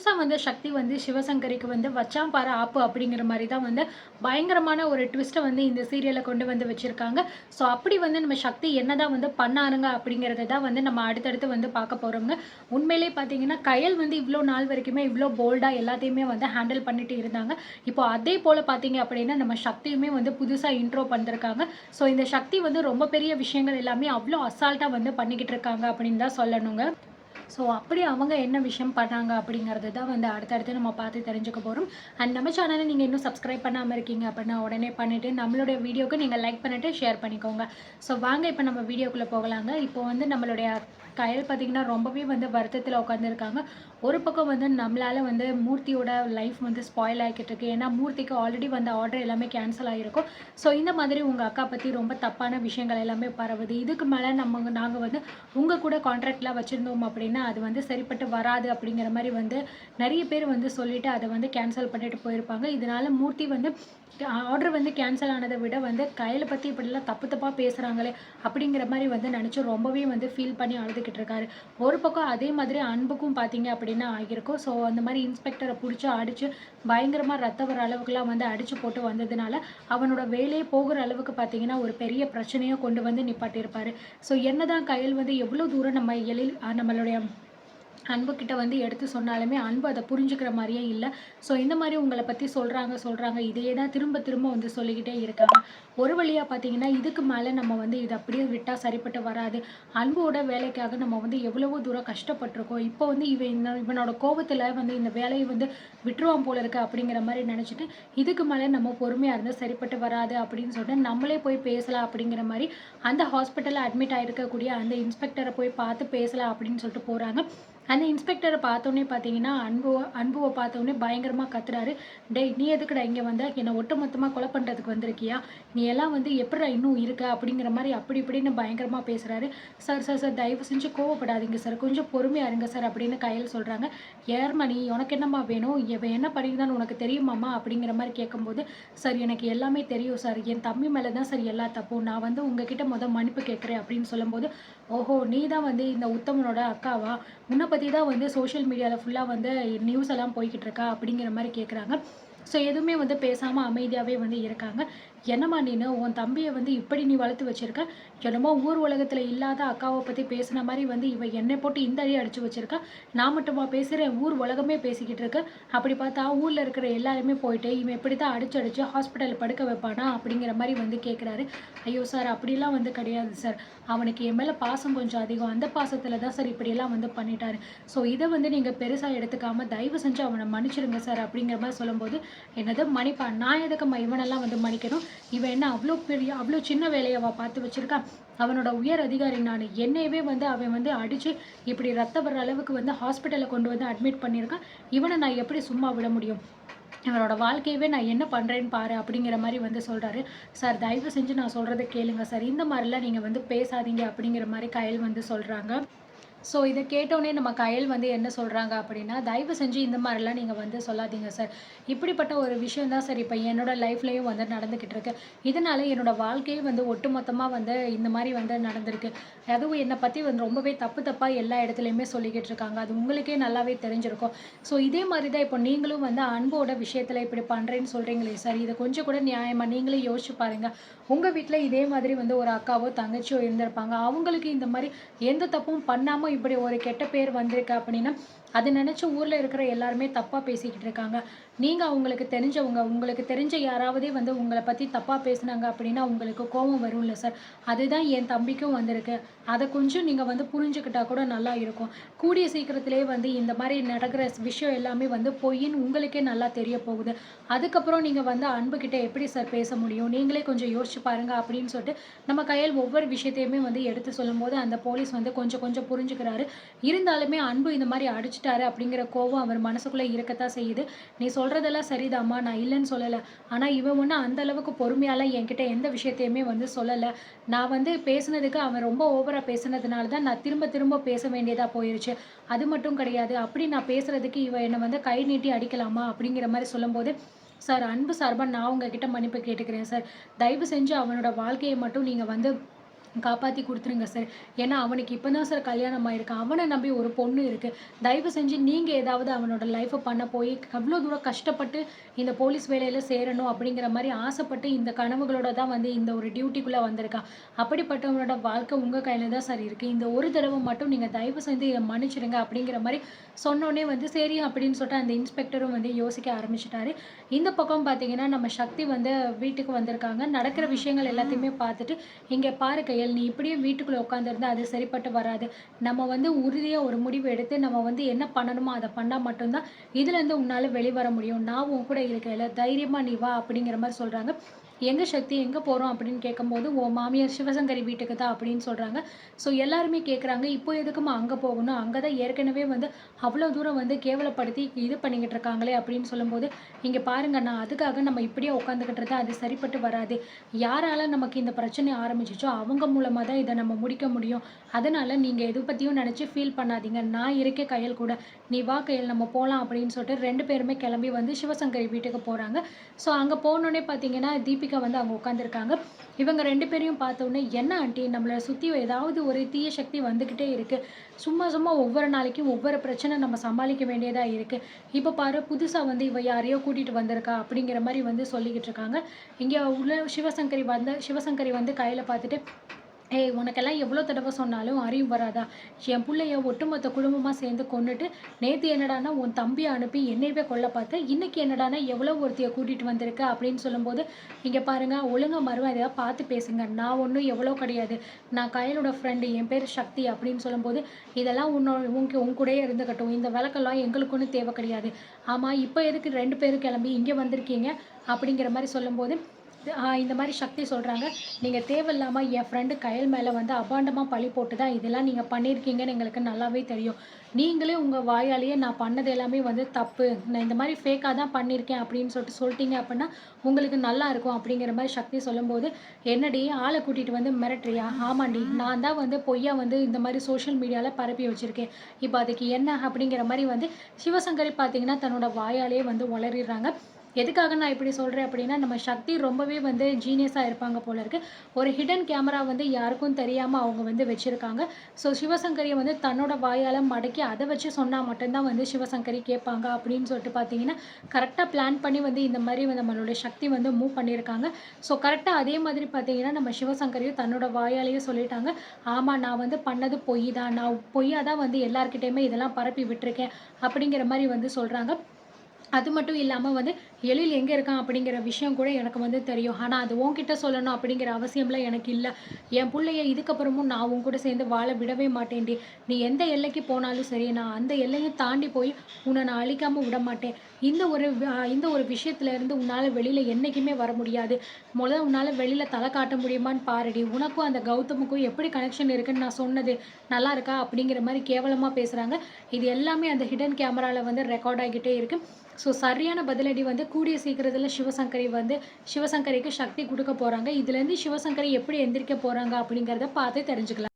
புதுசா வந்து சக்தி வந்து சிவசங்கரிக்கு வந்து வச்சான் பாரு ஆப்பு அப்படிங்கிற மாரி தான் வந்து பயங்கரமான ஒரு ட்விஸ்ட்ட வந்து இந்த சீரியல்ல கொண்டு வந்து வச்சிருக்காங்க. ஸோ அப்படி வந்து நம்ம சக்தி என்னதான் வந்து பண்ணாருங்க அப்படிங்கிறத தான் வந்து நம்ம அடுத்தடுத்து வந்து பார்க்க போறோங்க. உண்மையிலேயே பார்த்தீங்கன்னா, கயல் வந்து இவ்ளோ நாள் வரைக்குமே இவ்ளோ போல்டா எல்லாத்தையுமே வந்து ஹேண்டில் பண்ணிட்டு இருந்தாங்க. இப்போ அதே போல பார்த்தீங்க அப்படின்னா, நம்ம சக்தியுமே வந்து புதுசா இன்ட்ரோ பண்ணிருக்காங்க. ஸோ இந்த சக்தி வந்து ரொம்ப பெரிய விஷயங்கள் எல்லாமே அவ்ளோ அசால்ட்டா வந்து பண்ணிக்கிட்டு இருக்காங்க அப்படின்னு தான் சொல்லணுங்க. ஸோ அப்படி அவங்க என்ன விஷயம் பண்ணாங்க அப்படிங்கிறது தான் வந்து அடுத்தடுத்து நம்ம பார்த்து தெரிஞ்சுக்க போறோம். அண்ட் நம்ம சேனலை நீங்க இன்னும் சப்ஸ்கிரைப் பண்ணாம இருக்கீங்க அப்படின்னா, உடனே பண்ணிட்டு நம்மளுடைய வீடியோக்கு நீங்க லைக் பண்ணிட்டு ஷேர் பண்ணிக்கோங்க. ஸோ வாங்க இப்போ நம்ம வீடியோக்குள்ள போகலாங்க. இப்போ வந்து நம்மளுடைய கயல் பார்த்தீங்கன்னா, ரொம்பவே வந்து வருத்தத்தில உட்காந்துருக்காங்க. ஒரு பக்கம் வந்து நம்மளால வந்து மூர்த்தியோட லைஃப் வந்து ஸ்பாயில் ஆகிக்கிட்டு இருக்கு. ஏன்னா மூர்த்திக்கு ஆல்ரெடி வந்த ஆர்டர் எல்லாமே கேன்சல் ஆகிருக்கும். ஸோ இந்த மாதிரி உங்க அக்கா பத்தி ரொம்ப தப்பான விஷயங்கள் எல்லாமே பரவுது. இதுக்கு மேல நாங்க வந்து உங்க கூட கான்ட்ராக்ட்லாம் வச்சிருந்தோம் அப்படின்னா, அது வந்து சரிப்பட்டு வராது அப்படிங்கிற மாரி வந்து நெறைய பேர் வந்து சொல்லிட்டு அத வந்து கேன்சல் பண்ணிட்டு போயிருப்பாங்க. இதனால மூர்த்தி வந்து ஆர்டர் வந்து கேன்சல் ஆனத விட வந்து கயல பத்தி இப்படிலாம் தப்பு தப்பா பேசுறாங்களே அப்படிங்கிற மாரி வந்து நெனச்சு ரொம்பவே வந்து ஃபீல் பண்ணி அழுதுகிட்டு இருக்காரு. ஒரு பக்கம் அதே மாதிரி அன்புக்கும் பார்த்தீங்க அப்படின்னா ஆகியிருக்கும். ஸோ அந்த மாரி இன்ஸ்பெக்டர புடிச்சு அடிச்சு பயங்கரமா ரத்தம் வர அளவுக்குலாம் வந்து அடிச்சு போட்டு வந்ததுனால, அவனோட வேலையே போகுற அளவுக்கு பார்த்தீங்கன்னா, ஒரு பெரிய பிரச்சனைய கொண்டு வந்து நிப்பாட்டியிருப்பாரு. ஸோ என்னதான் கயல் வந்து எவ்வளோ தூரம் நம்மளுடைய அன்புகிட்ட வந்து எடுத்து சொன்னாலுமே, அன்பு அத புரிஞ்சுக்கிற மாரியே இல்ல. ஸோ இந்த மாரி உங்கள பத்தி சொல்றாங்க. இதையே தான் திரும்ப திரும்ப வந்து சொல்லிக்கிட்டே இருக்காங்க. ஒரு வழியா பார்த்தீங்கன்னா, இதுக்கு மேல நம்ம வந்து இத அப்படியே விட்டா சரிப்பட்டு வராது. அன்போட வேலைக்காக நம்ம வந்து எவ்வளவோ தூரம் கஷ்டப்பட்டுருக்கோம். இப்போ வந்து இவனோட கோவத்துல வந்து இந்த வேலைய வந்து விட்டுருவான் போல இருக்கு அப்படிங்கிற மாரி நெனச்சுட்டு, இதுக்கு மேல நம்ம பொறுமையா இருந்தா சரிப்பட்டு வராது அப்படின்னு சொல்லிட்டு, நம்மளே போய் பேசலாம் அப்படிங்கிற மாரி அந்த ஹாஸ்பிட்டல்ல அட்மிட் ஆயிருக்கக்கூடிய அந்த இன்ஸ்பெக்டர போய் பார்த்து பேசலாம் அப்படின்னு சொல்லிட்டு போறாங்க. அந்த இன்ஸ்பெக்டர பார்த்தோனே பார்த்தீங்கன்னா, அன்புவ பார்த்தோனே பயங்கரமா கத்துறாரு. "டேய்! நீ எதுக்குடா இங்க வந்த? என்ன ஒட்டுமொத்தமா கொலை பண்றதுக்கு வந்திருக்கியா? நீ எல்லாம் வந்து எப்புட்றா இன்னும் இருக்க?" அப்படிங்கிற மாரி அப்படி இப்படின்னு பயங்கரமா பேசுறாரு. "சார் தயவு செஞ்சு கோவப்படாதீங்க சார். கொஞ்சம் பொறுமையா இருங்க சார்" அப்படின்னு கயல் சொல்றாங்க. "யாரும்மா நீ? உனக்கு என்னம்மா வேணும்? இவன் என்ன பண்ணியிருந்தான்னு உனக்கு தெரியுமாம்மா?" அப்படிங்கிற மாரி கேட்கும்போது, "சார் எனக்கு எல்லாமே தெரியும் சார். என் தம்பி மேல தான் சார் எல்லா தப்பும். நான் வந்து உங்ககிட்ட மன்னிப்பு கேட்கிறேன்" அப்படின்னு சொல்லும்போது, "ஓஹோ! நீ தான் வந்து இந்த உத்தமனோட அக்காவா? உன்ன பத்தி தான் வந்து சோஷியல் மீடியால ஃபுல்லா வந்து நியூஸ் எல்லாம் போய்க்கிட்டு இருக்கா?" அப்படிங்கிற மாரி கேட்குறாங்க. ஸோ எதுவுமே வந்து பேசாம அமைதியாவே வந்து இருக்காங்க. "என்னம்மா நீனு? உன் தம்பிய வந்து இப்படி நீ வளர்த்து வச்சிருக்க. என்னமோ ஊர் உலகத்துல இல்லாத அக்காவ பத்தி பேசுன மாரி வந்து இவ என்னை போட்டு இந்த அடி அடிச்சு வச்சிருக்கா. நான் மட்டுமா பேசுறேன்? ஊர் உலகமே பேசிக்கிட்டு இருக்கு. அப்படி பார்த்தா ஊர்ல இருக்கிற எல்லாருமே போயிட்டு இவன் இப்படித்தான் அடிச்சு அடிச்சு ஹாஸ்பிட்டல்ல படுக்க வைப்பானா?" அப்படிங்கிற மாரி வந்து கேட்குறாரு. "ஐயோ சார்! அப்படிலாம் வந்து கிடையாது சார். அவனுக்கு என் மேல பாசம் கொஞ்சம் அதிகம். அந்த பாசத்துல தான் சார் இப்படியெல்லாம் வந்து பண்ணிட்டாரு. ஸோ இத வந்து நீங்க பெருசா எடுத்துக்காம தயவு செஞ்சு அவன மன்னிச்சிடுங்க சார்" அப்படிங்கிற மாரி சொல்லும்போது, "என்னது மன்னிப்பா? நான் எதுக்கும்மா இவனெல்லாம் வந்து மன்னிக்கணும்? இவன் என்ன அவ்ளோ சின்ன வேலையவா பார்த்து வச்சிருக்கான்? அவனோட உயர் அதிகாரி நானு. என்னையவே வந்து அவன் வந்து அடிச்சு இப்படி ரத்தம் வர்ற அளவுக்கு வந்து ஹாஸ்பிட்டல்ல கொண்டு வந்து அட்மிட் பண்ணியிருக்கான். இவன நான் எப்படி சும்மா விட முடியும்? இவனோட வாழ்க்கையவே நான் என்ன பண்றேன்னு பாரு" அப்படிங்கிற மாரி வந்து சொல்றாரு. "சார் தயவு செஞ்சு நான் சொல்றத கேளுங்க சார். இந்த மாரிலாம் நீங்க வந்து பேசாதீங்க" அப்படிங்கிற மாரி கயல் வந்து சொல்றாங்க. ஸோ இத கேட்டோனே நம்ம கயல் வந்து என்ன சொல்றாங்க அப்படின்னா, "தயவு செஞ்சு இந்த மாரிலாம் நீங்க வந்து சொல்லாதீங்க சார். இப்படிப்பட்ட ஒரு விஷயம் தான் சார் இப்ப என்னோட லைஃப்லயும் வந்து நடந்துகிட்டு இருக்கு. இதனால என்னோட வாழ்க்கையே வந்து ஒட்டுமொத்தமா வந்து இந்த மாரி வந்து நடந்திருக்கு. அதுவும் என்ன பத்தி வந்து ரொம்பவே தப்பு தப்பா எல்லா இடத்துலயுமே சொல்லிக்கிட்டு இருக்காங்க. அது உங்களுக்கே நல்லாவே தெரிஞ்சிருக்கும். ஸோ இதே மாரி தான் இப்போ நீங்களும் வந்து அன்போட விஷயத்துல இப்படி பண்றேன்னு சொல்றீங்களே சார், இத கொஞ்சம் கூட நியாயமா நீங்களே யோசிச்சு பாருங்க. உங்க வீட்ல இதே மாதிரி வந்து ஒரு அக்காவோ, தங்கச்சியோ இருந்திருப்பாங்க. அவங்களுக்கு இந்த மாரி எந்த தப்பும் பண்ணாம இப்படி ஒரு கெட்ட பேர் வந்திருக்கு அப்படின்னா, அத நினைச்சு ஊர்ல இருக்கிற எல்லாருமே தப்பா பேசிக்கிட்டு இருக்காங்க. நீங்க அவங்களுக்கு தெரிஞ்சவங்க, உங்களுக்கு தெரிஞ்ச யாராவதே வந்து உங்கள பத்தி தப்பா பேசுனாங்க அப்படின்னா, உங்களுக்கு கோவம் வரும்ல சார். அதுதான் என் தம்பிக்கும் வந்திருக்கு. அத கொஞ்சம் நீங்க வந்து புரிஞ்சுக்கிட்டா கூட நல்லா இருக்கும். கூடிய சீக்கிரத்திலேயே வந்து இந்த மாரி நடக்கிற விஷயம் எல்லாமே வந்து பொய்ன்னு உங்களுக்கே நல்லா தெரிய போகுது. அதுக்கப்புறம் நீங்க வந்து அன்புகிட்ட எப்படி சார் பேச முடியும்? நீங்களே கொஞ்சம் யோசிச்சு பாருங்க அப்படின்னு சொல்லிட்டு, நம்ம கையல் ஒவ்வொரு விஷயத்தையுமே வந்து எடுத்து சொல்லும்போது, அந்த போலீஸ் வந்து கொஞ்சம் கொஞ்சம் புரிஞ்சுக்கிறாரு. இருந்தாலுமே அன்பு இந்த மாரி அடிச்சுட்டாரு அப்படிங்கிற கோவம் அவர் மனசுக்குள்ள இருக்கத்தான் செய்யுது. "நீ சொல்றதெல்லாம் சரிதாம்மா, நான் இல்லன்னு சொல்லல. ஆனா இவன் ஒண்ணும் அந்த அளவுக்கு பொறுமையாலாம் என்கிட்ட எந்த விஷயத்தையுமே வந்து சொல்லல. நான் வந்து பேசுனதுக்கு அவன் ரொம்ப ஓவரா பேசுனதுனால தான் நான் திரும்ப திரும்ப பேச வேண்டியதா போயிருச்சு. அது மட்டும் கிடையாது. அப்படி நான் பேசுறதுக்கு இவன் என்ன வந்து கை நீட்டி அடிக்கலாமா?" அப்படிங்கிற மாரி சொல்லும்போது, "சார் அன்பு சார்பா நான் உங்ககிட்ட மன்னிப்பு கேட்டுக்கிறேன் சார். தயவு செஞ்சு அவனோட வாழ்க்கைய மட்டும் நீங்க வந்து காப்பாத்தி குடுத்துருங்க சார். ஏன்னா, அவனுக்கு இப்ப தான் சார் கல்யாணம் ஆயிருக்கு. அவன நம்பி ஒரு பொண்ணு இருக்கு. தயவு செஞ்சு நீங்க ஏதாவது அவனோட லைஃப பண்ண போயி, அவ்ளோ தூரம் கஷ்டப்பட்டு இந்த போலீஸ் வேலையில சேரணும் அப்படிங்கிற மாரி ஆசைப்பட்டு இந்த கனவுகளோட தான் வந்து இந்த ஒரு டியூட்டிக்குள்ள வந்திருக்கான். அப்படிப்பட்டவனோட வாழ்க்கை உங்க கையில தான் சார் இருக்கு. இந்த ஒரு தடவ மட்டும் நீங்க தயவு செஞ்சு இத மன்னிச்சுடுங்க அப்படிங்கிற மாரி சொன்னோனே வந்து சரி அப்படின்னு சொல்லிட்டு அந்த இன்ஸ்பெக்டரும் வந்து யோசிக்க ஆரம்பிச்சுட்டாரு. இந்த பக்கம் பார்த்தீங்கன்னா, நம்ம சக்தி வந்து வீட்டுக்கு வந்திருக்காங்க. நடக்கிற விஷயங்கள் எல்லாத்தையுமே பார்த்துட்டு, "இங்க பாரு கயல், நீ இப்படியே வீட்டுக்குள்ள உட்காந்துருந்தா அது சரிப்பட்டு வராது. நம்ம வந்து உறுதியா ஒரு முடிவு எடுத்து, நம்ம வந்து என்ன பண்ணணுமோ அத பண்ணா மட்டும் தான் இதுலேருந்து உன்னால வெளிவர முடியும். நான் உன் கூட இருக்கேன்ல, தைரியமா நீ வா" அப்படிங்கிற மாரி சொல்றாங்க. "எங்க சக்தி எங்க போறோம்?" அப்படின்னு கேட்கும்போது, "உன் மாமியார் சிவசங்கரி வீட்டுக்கு தான்" அப்படின்னு சொல்றாங்க. ஸோ எல்லாருமே கேட்குறாங்க, "இப்போ எதுக்கும்மா அங்க போகணும்? அங்க தான் ஏற்கனவே வந்து அவ்வளோ தூரம் வந்து கேவலப்படுத்தி இது பண்ணிக்கிட்டு இருக்காங்களே" அப்படின்னு சொல்லும்போது, "இங்க பாருங்க, நான் அதுக்காக நம்ம இப்படியே உட்காந்துக்கிட்டு இருந்தா அது சரிப்பட்டு வராது. யாரால நமக்கு இந்த பிரச்சனை ஆரம்பிச்சுச்சோ, அவங்க மூலமா தான் இத நம்ம முடிக்க முடியும். அதனால நீங்க எத பத்தியும் நெனச்சு ஃபீல் பண்ணாதீங்க. நான் இருக்கேன் கயல் கூட. நீ வா கயல் நம்ம போலாம்" அப்படின்னு சொல்லிட்டு 2 பேருமே கிளம்பி வந்து சிவசங்கரி வீட்டுக்கு போறாங்க. ஸோ அங்க போனோனே பார்த்தீங்கன்னா, தீபிகா வந்து அங்க உட்காந்துருக்காங்க. இவங்க 2 பேரையும் பார்த்தோனே, "என்ன ஆன்ட்டி நம்மள சுத்தி ஏதாவது ஒரு தீய சக்தி வந்துகிட்டே இருக்கு. சும்மா சும்மா ஒவ்வொரு நாளைக்கும் ஒவ்வொரு பிரச்சனை நம்ம சமாளிக்க வேண்டியதா இருக்கு. இப்ப பாரு புதுசா வந்து இவ யாரையோ கூட்டிட்டு வந்திருக்கா" அப்படிங்கிற மாரி வந்து சொல்லிக்கிட்டு இருக்காங்க. இங்க உள்ள சிவசங்கரி வந்து கையில பார்த்துட்டு, "ஏய் உனக்கெல்லாம் எவ்வளோ தடவ சொன்னாலும் அறிவு வராதா? என் புள்ளைய ஒட்டுமொத்த குடும்பமா சேர்ந்து கொன்னுட்டு, நேத்து என்னடான்னா உன் தம்பிய அனுப்பி என்னையவே கொல்ல பார்த்த. இன்னைக்கு என்னடான்னா எவ்வளோ ஒருத்திய கூட்டிட்டு வந்திருக்க" அப்படின்னு சொல்லும்போது, "இங்க பாருங்க ஒழுங்கா மரியாதையா பார்த்து பேசுங்க. நான் ஒண்ணும் எவ்வளோ கிடையாது. நான் கயலோட ஃப்ரெண்டு. என் பேரு சக்தி" அப்படின்னு சொல்லும்போது, "இதெல்லாம் உன் கூடயே இருந்துக்கட்டும். இந்த விளக்கெல்லாம் எங்களுக்கு ஒண்ணும் தேவை கிடையாது. ஆமா இப்ப எதுக்கு 2 பேரும் கிளம்பி இங்க வந்திருக்கீங்க?" அப்படிங்கிற மாரி சொல்லும்போது, இந்த மாரி சக்தி சொல்றாங்க, "நீங்க தேவையில்லாம என் ஃப்ரெண்டு கயல் மேல வந்து அபாண்டமா பழி போட்டு தான் இதெல்லாம் நீங்க பண்ணியிருக்கீங்கன்னு எங்களுக்கு நல்லாவே தெரியும். நீங்களே உங்க வாயாலேயே நான் பண்ணது எல்லாமே வந்து தப்பு. நான் இந்த மாரி ஃபேக்கா தான் பண்ணியிருக்கேன் அப்படின்னு சொல்லிட்டீங்க அப்படின்னா, உங்களுக்கு நல்லா இருக்கும்." அப்படிங்கிற மாரி சக்தி சொல்லும்போது, "என்னடி ஆள கூட்டிட்டு வந்து மிரட்டுறியா?" "ஆமாண்டி. நான் தான் வந்து பொய்யா வந்து இந்த மாரி சோஷியல் மீடியால பரப்பி வச்சிருக்கேன். இப்ப அதுக்கு என்ன?" அப்படிங்கிற மாரி வந்து சிவசங்கரி பார்த்தீங்கன்னா, தன்னோட வாயாலேயே வந்து உளறிர்றாங்க. எதுக்காக நான் இப்படி சொல்றேன் அப்படின்னா, நம்ம சக்தி ரொம்பவே வந்து ஜீனியஸா இருப்பாங்க போல இருக்கு. ஒரு ஹிடன் கேமரா வந்து யாருக்கும் தெரியாம அவங்க வந்து வச்சிருக்காங்க. ஸோ சிவசங்கரிய வந்து தன்னோட வாயால மடக்கி அத வச்சு சொன்னா மட்டும் தான் வந்து சிவசங்கரி கேட்பாங்க அப்படின்னு சொல்லிட்டு பார்த்தீங்கன்னா, கரெக்ட்டா பிளான் பண்ணி வந்து இந்த மாரி வந்து நம்மளுடைய சக்தி வந்து மூவ் பண்ணியிருக்காங்க. ஸோ கரெக்ட்டா அதே மாதிரி பார்த்தீங்கன்னா, நம்ம சிவசங்கரியும் தன்னோட வாயாலேயே சொல்லிட்டாங்க. "ஆமா நான் வந்து பண்ணது பொய் தான். நான் பொய்யா தான் வந்து எல்லார்கிட்டயுமே இதெல்லாம் பரப்பி விட்டுருக்கேன்." அப்படிங்கிற மாரி வந்து சொல்றாங்க. அது மட்டும் இல்லாம வந்து, எழில் எங்க இருக்கான் அப்படிங்கிற விஷயம் கூட எனக்கு வந்து தெரியும். ஆனா, அது உன்கிட்ட சொல்லணும் அப்படிங்கிற அவசியம்லாம் எனக்கு இல்ல. என் புள்ளைய இதுக்கப்புறமும் நான் உன் கூட சேர்ந்து வாழ விடவே மாட்டேன்டி. நீ எந்த எல்லைக்கு போனாலும் சரி, நான் அந்த எல்லையும் தாண்டி போய் உன்ன நான் அழிக்காம விடமாட்டேன். இந்த ஒரு விஷயத்துல இருந்து உன்னால வெளியில என்னைக்குமே வர முடியாது. உன்னால வெளியில தல காட்ட முடியுமான்னு பாருடி. உனக்கும் அந்த கௌதமுக்கும் எப்படி கனெக்ஷன் இருக்குன்னு நான் சொன்னது நல்லா இருக்கா? அப்படிங்கிற மாரி கேவலமா பேசுறாங்க. இது எல்லாமே அந்த ஹிடன் கேமரால வந்து ரெக்கார்ட் ஆகிட்டே இருக்கு. ஸோ சரியான பதிலடி வந்து கூடிய சீக்கிரத்தில சிவசங்கரிக்கு சக்தி குடுக்க போறாங்க. இதுலேருந்து சிவசங்கரி எப்படி எந்திரிக்க போறாங்க அப்படிங்கிறத பார்த்து தெரிஞ்சுக்கலாம்.